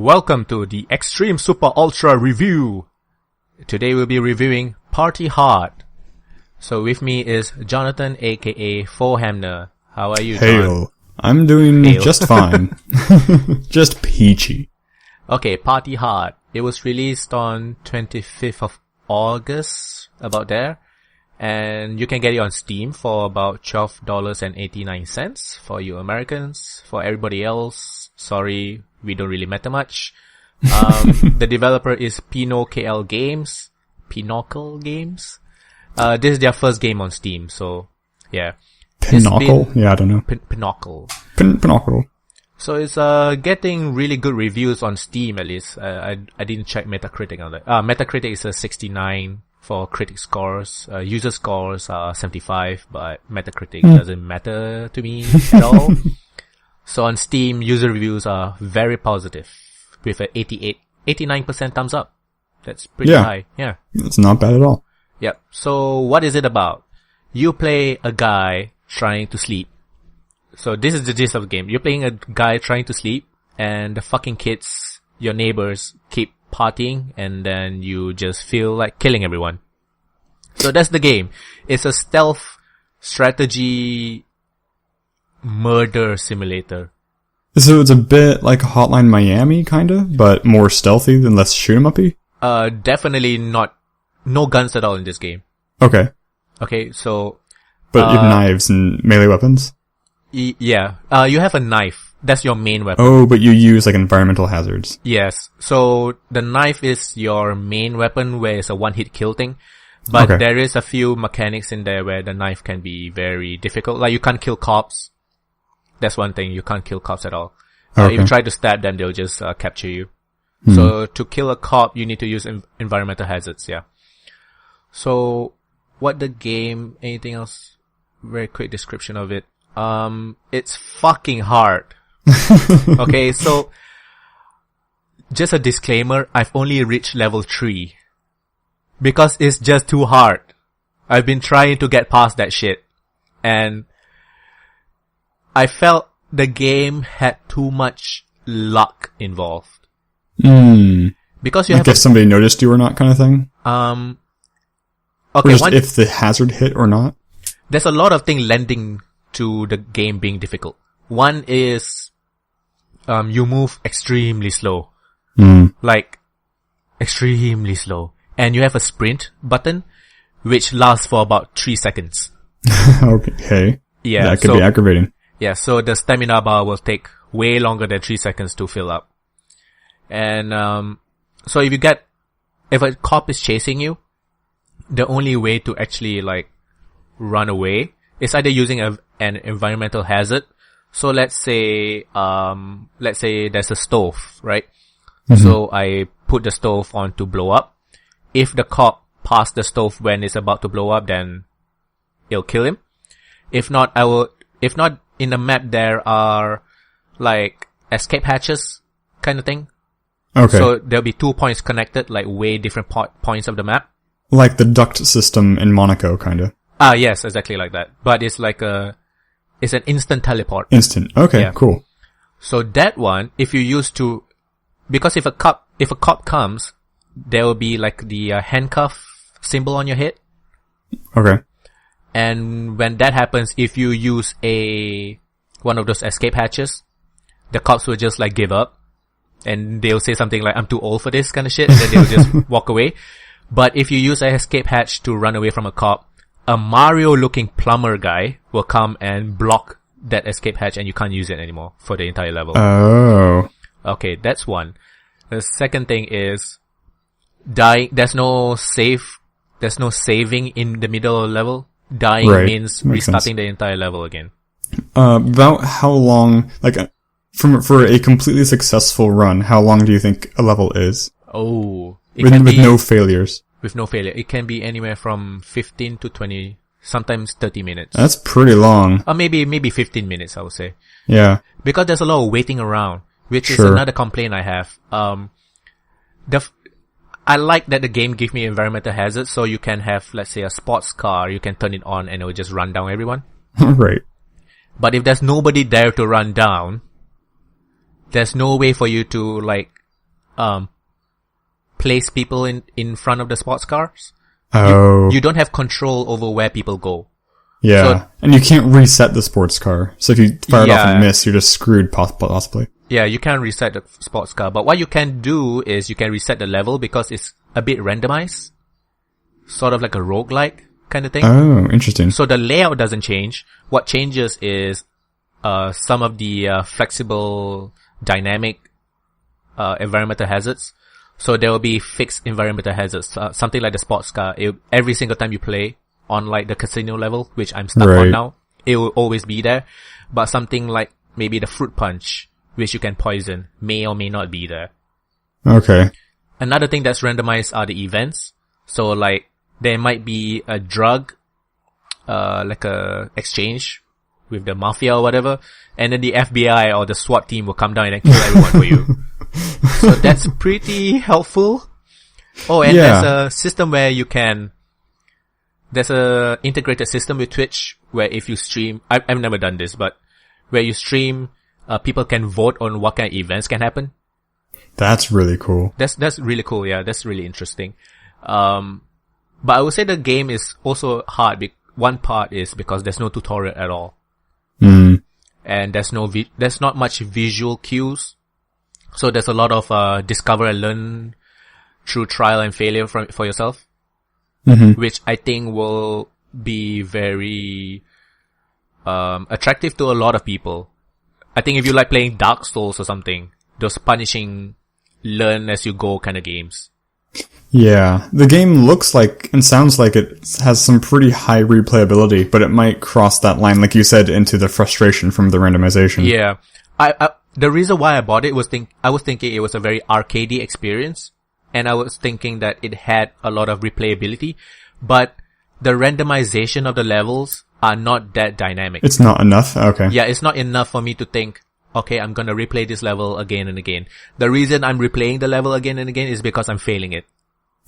welcome to the Extreme Super Ultra review. Today we'll be reviewing Party Hard. So with me is Jonathan, aka Foehamner. How are you, Hail. John? I'm doing just fine. Just peachy. Okay, Party Hard. It was released on 25th of August, about there. And you can get it on Steam for about $12.89 for you Americans. For everybody else, sorry, we don't really matter much. The developer is Pinocchio Games. Pinocchio Games. This is their first game on Steam, so yeah. Pinocchio? Yeah, I don't know. Pinocchio. Pinocchio. So it's getting really good reviews on Steam at least. I didn't check Metacritic on that. Metacritic is a 69 for critic scores. User scores are 75, but Metacritic doesn't matter to me at all. So on Steam, user reviews are very positive with a 89% thumbs up. That's pretty high. Yeah. That's not bad at all. Yep. So what is it about? You play a guy trying to sleep. So this is the gist of the game. You're playing a guy trying to sleep, and the fucking kids, your neighbors, keep partying, and then you just feel like killing everyone. So that's the game. It's a stealth strategy murder simulator. So it's a bit like Hotline Miami, kinda, but more stealthy than less shoot 'em uppy? Definitely not. No guns at all in this game. Okay. Okay, so... But you have knives and melee weapons? Yeah. You have a knife. That's your main weapon. Oh, but you use like environmental hazards. Yes. So the knife is your main weapon where it's a one-hit kill thing. But there is a few mechanics in there where the knife can be very difficult. Like you can't kill cops. That's one thing. You can't kill cops at all. If you try to stab them, they'll just capture you. So to kill a cop, you need to use environmental hazards, yeah. So what the game, anything else? Very quick description of it. It's fucking hard. Okay, so just a disclaimer, I've only reached level 3. Because it's just too hard. I've been trying to get past that shit. And I felt the game had too much luck involved. Because you like have if somebody noticed you or not kind of thing? Okay, or just if the hazard hit or not? There's a lot of things lending to the game being difficult. One is, you move extremely slow. Like, extremely slow. And you have a sprint button, which lasts for about 3 seconds. Okay. Yeah. That could be aggravating. Yeah, so the stamina bar will take way longer than 3 seconds to fill up. And, so if a cop is chasing you, the only way to actually, like, run away is either using an environmental hazard. So let's say there's a stove, right? So I put the stove on to blow up. If the cop passed the stove when it's about to blow up, then it'll kill him. If not, in the map there are, like, escape hatches kind of thing. Okay. So there'll be 2 points connected, like way different points of the map. Like the duct system in Monaco, kinda. Yes, exactly like that. But it's like it's an instant teleport. Instant. Okay, cool. So that one, if you use to, because if a cop comes, there will be like the handcuff symbol on your head. Okay. And when that happens, if you use one of those escape hatches, the cops will just like give up. And they'll say something like, I'm too old for this kind of shit. And then they'll just walk away. But if you use an escape hatch to run away from a cop, a Mario-looking plumber guy will come and block that escape hatch and you can't use it anymore for the entire level. Oh. Okay, that's one. The second thing is dying. There's no saving in the middle of the level. Dying means restarting the entire level again. About how long, like, for a completely successful run, how long do you think a level is? Oh. With no failures. With no failure. It can be anywhere from 15 to 20, sometimes 30 minutes. That's pretty long. Or maybe 15 minutes, I would say. Yeah. Because there's a lot of waiting around, which is another complaint I have. I like that the game gives me environmental hazards, so you can have, let's say, a sports car, you can turn it on and it will just run down everyone. Right. But if there's nobody there to run down, there's no way for you to, like, place people in front of the sports cars. Oh. You don't have control over where people go. Yeah. So, and you can't reset the sports car. So if you fire it off and miss, you're just screwed possibly. Yeah, you can't reset the sports car. But what you can do is you can reset the level because it's a bit randomized. Sort of like a roguelike kind of thing. Oh, interesting. So the layout doesn't change. What changes is some of the flexible dynamic environmental hazards. So there will be fixed environmental hazards. Something like the sports car. Every single time you play on like the casino level, which I'm stuck on now, it will always be there. But something like maybe the fruit punch, which you can poison, may or may not be there. Okay. Another thing that's randomized are the events. So like there might be a drug, like a exchange with the mafia or whatever, and then the FBI or the SWAT team will come down and kill everyone for you. So that's pretty helpful. Oh, and there's a system where you can, there's a integrated system with Twitch where if you stream, I've never done this, but where you stream, people can vote on what kind of events can happen. That's really cool. That's really cool. Yeah, that's really interesting. But I would say the game is also hard. One part is because there's no tutorial at all. Mm. And there's not much visual cues. So there's a lot of, discover and learn through trial and failure for yourself. Mm-hmm. Which I think will be very, attractive to a lot of people. I think if you like playing Dark Souls or something, those punishing, learn as you go kind of games. Yeah, the game looks like and sounds like it has some pretty high replayability, but it might cross that line, like you said, into the frustration from the randomization. Yeah. The reason why I bought it was I was thinking it was a very arcadey experience, and I was thinking that it had a lot of replayability, but the randomization of the levels are not that dynamic. It's not enough? Okay. Yeah, it's not enough for me to think, okay, I'm gonna replay this level again and again. The reason I'm replaying the level again and again is because I'm failing it.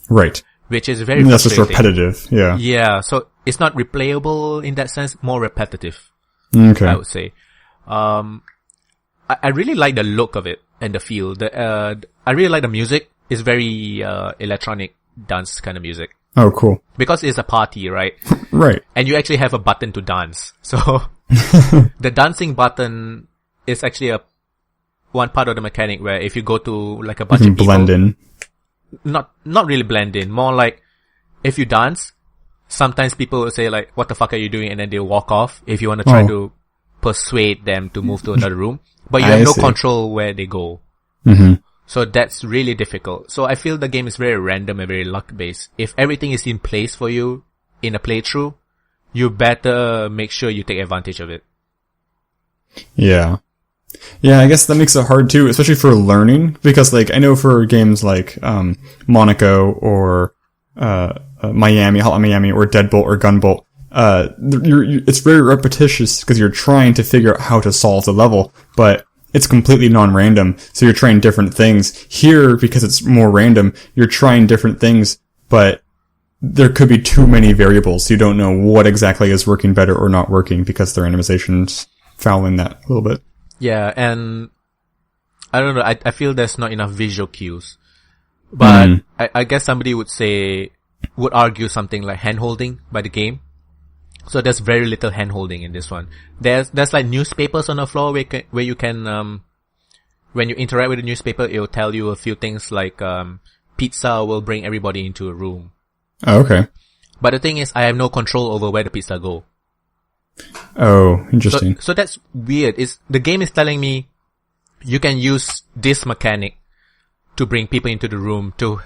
Right. Which is very That's frustrating. just repetitive, yeah. Yeah, so it's not replayable in that sense, more repetitive. Okay. I would say. I really like the look of it and the feel. I really like the music. It's very, electronic dance kind of music. Oh, cool. Because it's a party, right? Right. And you actually have a button to dance. So, the dancing button is actually one part of the mechanic where if you go to like a bunch of people. Blend in. Not really blend in. More like, if you dance, sometimes people will say like, what the fuck are you doing? And then they'll walk off if you want to try to persuade them to move to another room. But you have no control where they go. Mm-hmm. So that's really difficult. So I feel the game is very random and very luck-based. If everything is in place for you in a playthrough, you better make sure you take advantage of it. Yeah. Yeah, I guess that makes it hard too, especially for learning, because like, I know for games like, Monaco or, Miami, Hotline Miami or Deadbolt or Gunbolt, it's very repetitious because you're trying to figure out how to solve the level, but it's completely non-random, so you're trying different things. Here, because it's more random, you're trying different things, but there could be too many variables, so you don't know what exactly is working better or not working because the randomization's fouling that a little bit. Yeah, and I don't know, I feel there's not enough visual cues. But I guess somebody would argue something like hand-holding by the game. So there's very little hand-holding in this one. There's like newspapers on the floor where you can, when you interact with the newspaper, it will tell you a few things like, pizza will bring everybody into a room. Oh, okay. But the thing is, I have no control over where the pizza go. Oh, interesting. So that's weird. The game is telling me you can use this mechanic to bring people into the room to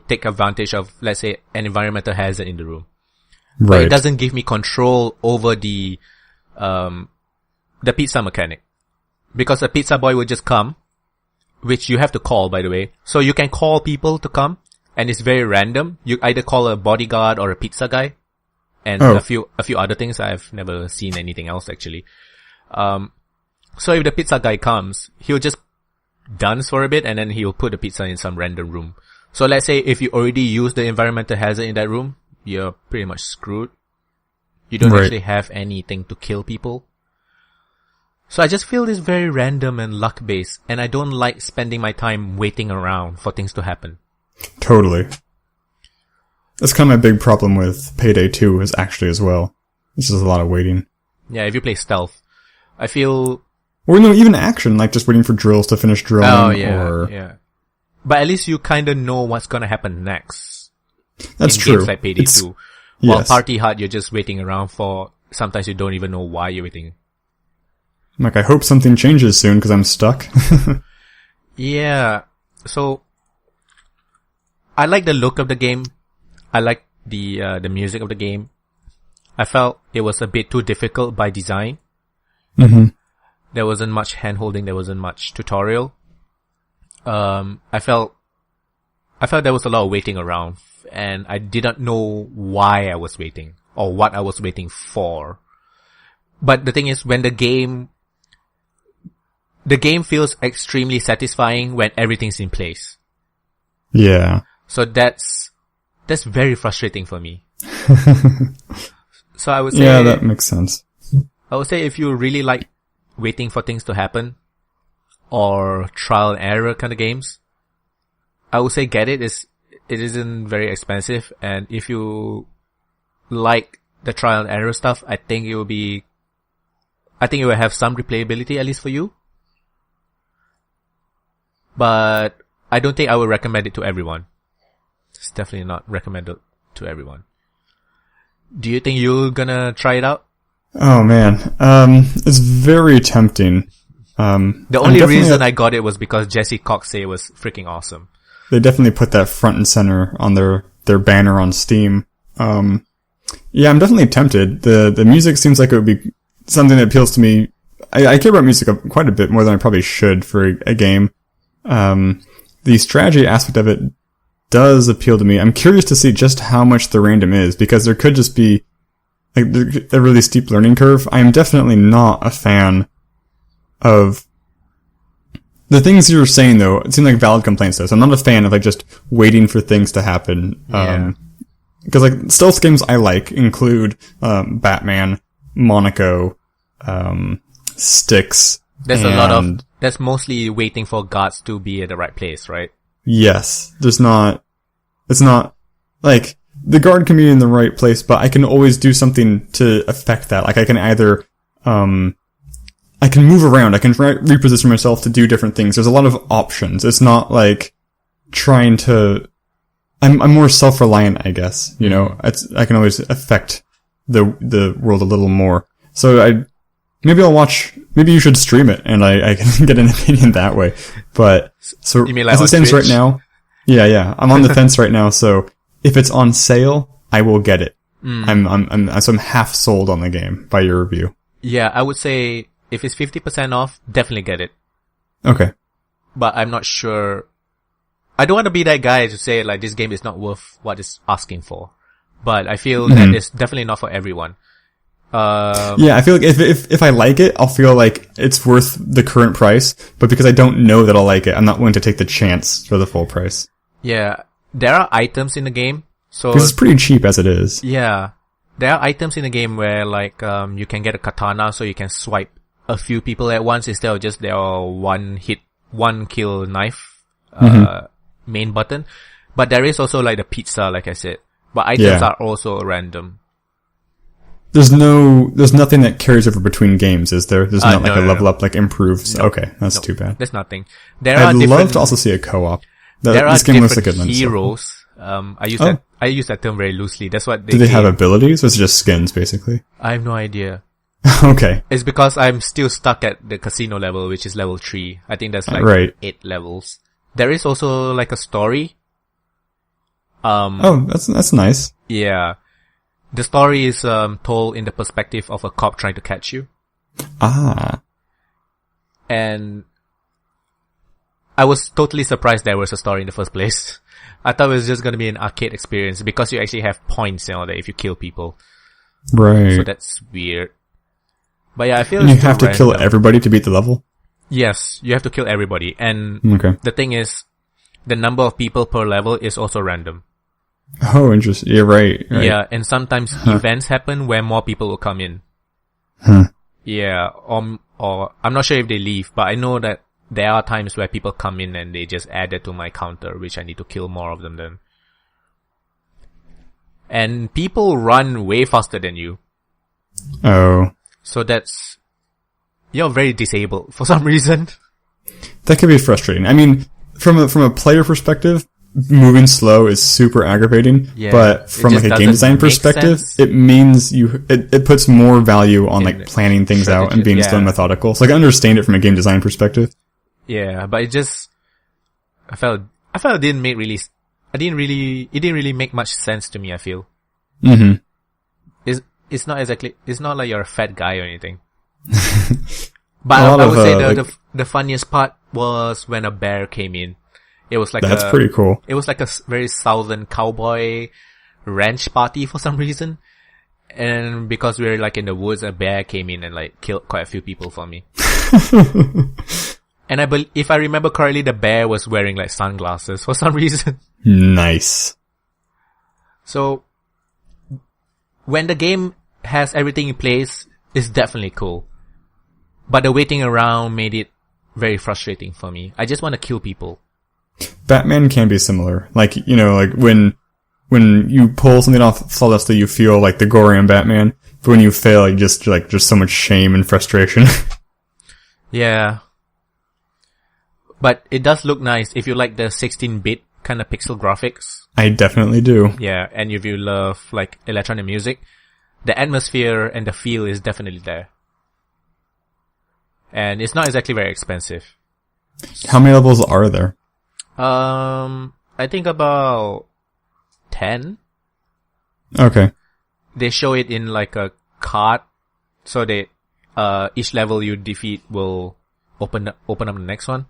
take advantage of, let's say, an environmental hazard in the room. Right. But it doesn't give me control over the pizza mechanic. Because the pizza boy will just come, which you have to call, by the way. So you can call people to come, and it's very random. You either call a bodyguard or a pizza guy. And a few other things. I've never seen anything else, actually. So if the pizza guy comes, he'll just dance for a bit, and then he'll put the pizza in some random room. So let's say if you already use the environmental hazard in that room, you're pretty much screwed. You don't actually have anything to kill people. So I just feel this very random and luck-based, and I don't like spending my time waiting around for things to happen. Totally. That's kind of my big problem with Payday 2 is actually as well. It's just a lot of waiting. Yeah, if you play stealth, I feel... Or no, even action, like just waiting for drills to finish drilling. Oh, yeah. But at least you kind of know what's gonna happen next. That's in true. Games like Payday 2. Yes. While Party Hard, you're just waiting around for... Sometimes you don't even know why you're waiting. I'm like, I hope something changes soon because I'm stuck. Yeah. So, I like the look of the game. I like the music of the game. I felt it was a bit too difficult by design. Mm-hmm. There wasn't much hand-holding. There wasn't much tutorial. I felt there was a lot of waiting around, and I didn't know why I was waiting or what I was waiting for. But the thing is, when the game feels extremely satisfying when everything's in place. Yeah. So that's very frustrating for me. So I would say... Yeah, that makes sense. I would say if you really like waiting for things to happen or trial and error kind of games, I would say get it. It isn't very expensive, and if you like the trial and error stuff, I think it will have some replayability, at least for you. But I don't think I would recommend it to everyone. It's definitely not recommended to everyone. Do you think you're gonna try it out? Oh man, it's very tempting. The only reason I got it was because Jesse Cox said it was freaking awesome. They definitely put that front and center on their banner on Steam. Yeah, I'm definitely tempted. The music seems like it would be something that appeals to me. I care about music quite a bit more than I probably should for a game. The strategy aspect of it does appeal to me. I'm curious to see just how much the random is, because there could just be like a really steep learning curve. I am definitely not a fan of the things you were saying, though. It seemed like valid complaints, though. So I'm not a fan of like just waiting for things to happen. Yeah. Because like stealth games I like include Batman, Monaco, Styx. That's mostly waiting for guards to be at the right place, right? Yes. It's not like the guard can be in the right place, but I can always do something to affect that. Like I can either, I can move around. I can reposition myself to do different things. There's a lot of options. It's not like trying to, I'm more self-reliant, I guess. You know, I can always affect the world a little more. So maybe I'll watch, maybe you should stream it and I can get an opinion that way. But, so, you mean like as it stands Twitch? right now, yeah, I'm on the fence right now, so if it's on sale, I will get it. I'm half sold on the game by your review. Yeah, I would say if it's 50% off, definitely get it. Okay. But I'm not sure. I don't want to be that guy to say like this game is not worth what it's asking for. But I feel that it's definitely not for everyone. Yeah, I feel like if I like it, I'll feel like it's worth the current price. But because I don't know that I'll like it, I'm not willing to take the chance for the full price. Yeah, there are items in the game. So because it's pretty cheap as it is. Yeah, there are items in the game where like you can get a katana, so you can swipe a few people at once instead of just their one kill knife main button. But there is also like the pizza, like I said. But items are also random. There's nothing that carries over between games, is there? There's not like a level up, like improves. No. Okay, that's too bad. There's nothing. I'd love to also see a co-op. This game looks like a good one. Heroes. I use that term very loosely. That's what they Do they have abilities, or is it just skins, basically? I have no idea. Okay. It's because I'm still stuck at the casino level, which is level 3. I think that's like 8 levels. There is also like a story. Oh, that's nice. Yeah. The story is told in the perspective of a cop trying to catch you. Ah. And I was totally surprised there was a story in the first place. I thought it was just going to be an arcade experience because you actually have points and all that if you kill people. Right. So that's weird. But yeah, I feel you have to kill everybody to beat the level? Yes, you have to kill everybody. And the thing is, the number of people per level is also random. Oh, interesting. Yeah, right. Yeah, and sometimes events happen where more people will come in. Yeah, or I'm not sure if they leave, but I know that there are times where people come in and they just add it to my counter, which I need to kill more of them then. And people run way faster than you. Oh. So you're very disabled for some reason. That can be frustrating. I mean, from a player perspective, moving slow is super aggravating, but from like a game design perspective, it means it puts more value on like planning things out and being slow and methodical. So like I understand it from a game design perspective. Yeah, but it felt it didn't really make much sense to me, I feel. Mm-hmm. It's not like you're a fat guy or anything. But I would say the funniest part was when a bear came in. It was like that's pretty cool. It was like a very southern cowboy ranch party for some reason. And because we were like in the woods, a bear came in and like killed quite a few people for me. And if I remember correctly, the bear was wearing like sunglasses for some reason. Nice. So, when the game has everything in place, it's definitely cool. But the waiting around made it very frustrating for me. I just want to kill people. Batman can be similar. Like, you know, like when you pull something off flawlessly, you feel like the Gorian Batman. But when you fail, you just so much shame and frustration. Yeah. But it does look nice if you like the 16-bit kind of pixel graphics. I definitely do. Yeah, and if you love like electronic music, the atmosphere and the feel is definitely there. And it's not exactly very expensive. How many levels are there? I think about 10. Okay. They show it in like a card, so each level you defeat will open up the next one.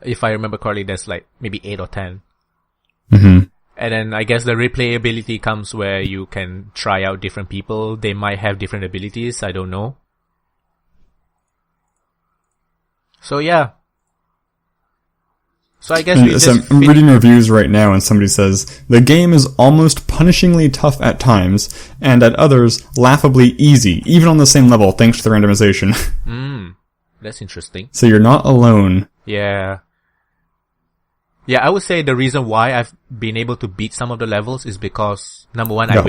If I remember correctly, there's like maybe 8 or 10. Mm-hmm. And then I guess the replayability comes where you can try out different people. They might have different abilities. I don't know. So yeah. So I guess I'm reading reviews right now and somebody says, the game is almost punishingly tough at times, and at others, laughably easy, even on the same level, thanks to the randomization. That's interesting. So you're not alone. Yeah. Yeah, I would say the reason why I've been able to beat some of the levels is because, number one, I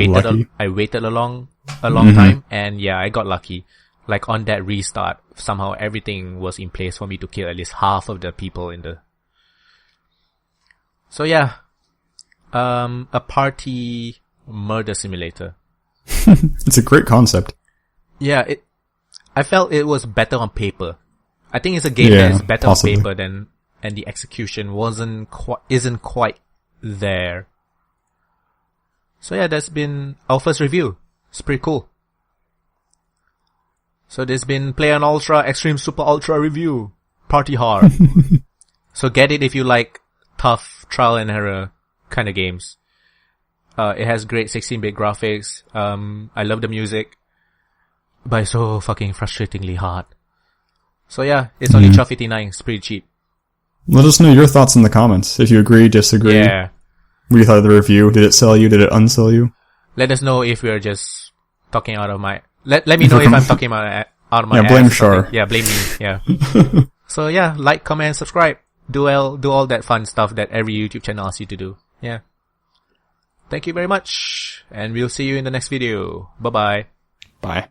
waited a long time, and yeah, I got lucky. Like on that restart, somehow everything was in place for me to kill at least half of the people in the... So yeah, a party murder simulator. It's a great concept. Yeah, I felt it was better on paper. I think it's a game that is better possibly on paper and the execution isn't quite there. So yeah, that's been our first review. It's pretty cool. So there's been playonultra Extreme Super Ultra review. Party hard. So get it if you like tough trial and error kind of games. It has great 16-bit graphics. I love the music. But it's so fucking frustratingly hard. So yeah, it's only $12.59. It's pretty cheap. Let us know your thoughts in the comments. If you agree, disagree. Yeah. What do you thought of the review? Did it sell you? Did it unsell you? Let us know if we're just talking out of my... Let me know if I'm talking out of my ass. Yeah, blame Shar. Yeah, blame me. Yeah. So yeah, like, comment, subscribe. Do all that fun stuff that every YouTube channel asks you to do. Yeah. Thank you very much. And we'll see you in the next video. Bye-bye. Bye.